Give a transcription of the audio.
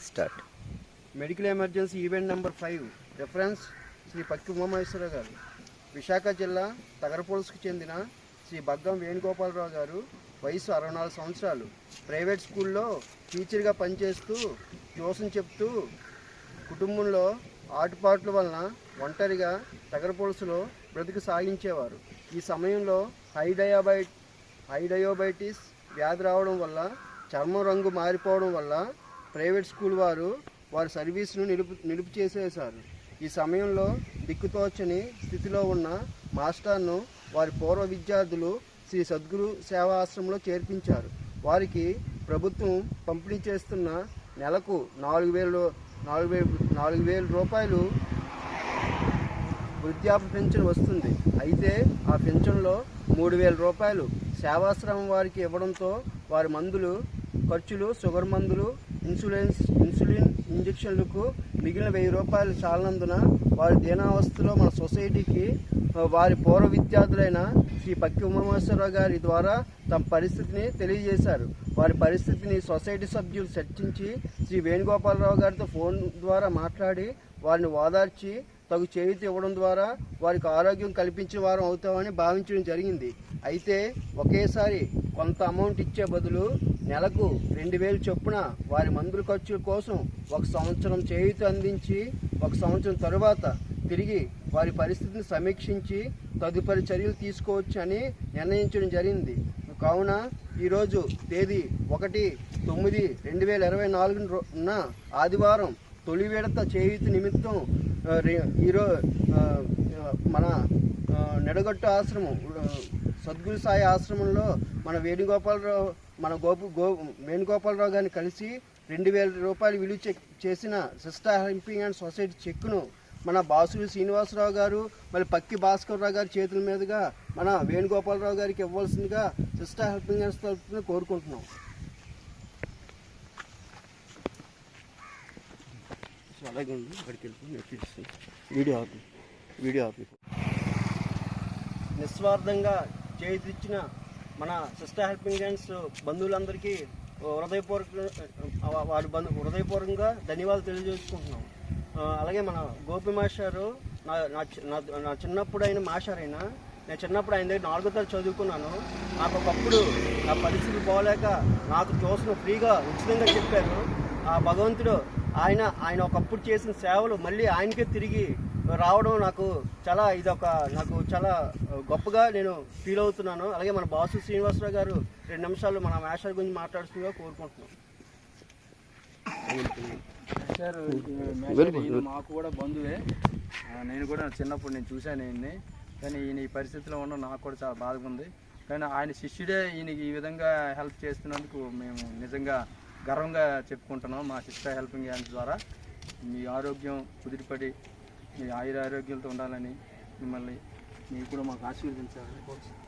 Start. Medical emergency event number 5 reference Shri Pakki Umamaheswararao గారు. విశాఖ జిల్లా తగరపోల్స్కు చెందిన శ్రీ బగ్గం వేణుగోపాలరావు గారు. వయసు 64 సంవత్సరాలు. ప్రైవేట్ స్కూల్లో టీచర్గా పనిచేస్తూ ట్యూషన్ చెప్తూ కుటుంబంలో ఆటుపాట్ల వలన ఒంటరిగా తగరపోల్స్లో బ్రతుకు సాగించేవారు. ఈ సమయంలో హైడయాబెటిస్ వ్యాధి రావడం వల్ల చర్మం రంగు మారిపోవడం వల్ల ప్రైవేట్ స్కూల్ వారి సర్వీస్ను నిలుపు చేసేశారు. ఈ సమయంలో దిక్కుతోచని స్థితిలో ఉన్న మాస్టర్ను వారి పూర్వ విద్యార్థులు శ్రీ సద్గురు సేవా ఆశ్రమంలో చేర్పించారు. వారికి ప్రభుత్వం పంపిణీ చేస్తున్న నెలకు 4,000 రూపాయలు వృద్ధాప్య పెన్షన్ వస్తుంది. అయితే ఆ పెన్షన్లో 3,000 రూపాయలు సేవాశ్రమం వారికి ఇవ్వడంతో వారి మందులు ఖర్చులు, షుగర్ మందులు, ఇన్సులిన్ ఇంజక్షన్లకు మిగిలిన 1,000 రూపాయలు చాలనందున వారి దీనావస్థలో మన సొసైటీకి వారి పూర్వ విద్యార్థులైన శ్రీ పక్కి ఉమామహేశ్వరరావు గారి ద్వారా తమ పరిస్థితిని తెలియజేశారు. వారి పరిస్థితిని సొసైటీ సభ్యులు చర్చించి శ్రీ వేణుగోపాలరావు గారితో ఫోన్ ద్వారా మాట్లాడి వారిని ఓదార్చి తగు చేయూత ఇవ్వడం ద్వారా వారికి ఆరోగ్యం కల్పించే వారం అవుతామని భావించడం జరిగింది. అయితే ఒకేసారి కొంత అమౌంట్ ఇచ్చే బదులు నెలకు 2,000 చొప్పున వారి మందుల ఖర్చుల కోసం 1 సంవత్సరం చేయూత అందించి 1 సంవత్సరం తరువాత తిరిగి వారి పరిస్థితిని సమీక్షించి తదుపరి చర్యలు తీసుకోవచ్చు అని నిర్ణయించడం జరిగింది. కావున ఈరోజు తేదీ 1/9/2024 ఆదివారం తొలి విడత చేయూత నిమిత్తం మన నెడగట్టు ఆశ్రమం సద్గురు సాయి ఆశ్రమంలో మన వేణుగోపాలరావు గారిని కలిసి 2,000 రూపాయలు విలువ చేసిన సిస్టర్ హెల్పింగ్ అండ్ సొసైటీ చెక్కును మన బాసులు శ్రీనివాసరావు గారు మళ్ళీ పక్కి భాస్కర్రావు గారి చేతుల మీదుగా మన వేణుగోపాలరావు గారికి ఇవ్వాల్సిందిగా సిస్టర్ హెల్పింగ్ అండ్ తరఫున కోరుకుంటున్నాం. అలాగే అక్కడికి వీడియో ఆపి నిస్వార్థంగా చేతిచ్చిన మన సిస్టర్ హెల్పింగ్ హ్యాండ్స్ బంధువులందరికీ హృదయపూర్వకంగా ధన్యవాదాలు తెలియజేసుకుంటున్నాం. అలాగే మన గోపి మాస్టారు నా చిన్నప్పుడు అయిన మాస్టర్ అయినా నేను చిన్నప్పుడు ఆయన దగ్గర 4వ తరగతి చదువుకున్నాను. నాకు ఒకప్పుడు నా పరిస్థితులు బాగోలేక నాకు ట్యూషన్ ఫ్రీగా ఉచితంగా చెప్పారు. ఆ భగవంతుడు ఆయన ఒకప్పుడు చేసిన సేవలు మళ్ళీ ఆయనకే తిరిగి రావడం నాకు చాలా గొప్పగా నేను ఫీల్ అవుతున్నాను. అలాగే మన బాసు శ్రీనివాసరావు గారు 2 నిమిషాలు మన మాస్టర్ గురించి మాట్లాడుతుందిగా కోరుకుంటున్నాను. మాకు కూడా బంధువే. నేను కూడా చిన్నప్పుడు నేను చూశాను ఈయన్ని. కానీ ఈయన ఈ పరిస్థితిలో ఉండడం నాకు కూడా చాలా బాధగా ఉంది. కానీ ఆయన శిష్యుడే ఈయనకి ఈ విధంగా హెల్ప్ చేస్తున్నందుకు మేము నిజంగా గర్వంగా చెప్పుకుంటున్నాం. మా సిస్టర్ హెల్పింగ్ హ్యాండ్స్ ద్వారా మీ ఆరోగ్యం కుదిరిపడి మీ ఆరోగ్యాలతో ఉండాలని మిమ్మల్ని మీకు కూడా మాకు ఆశీర్వదించాలని కోరుతున్నాను.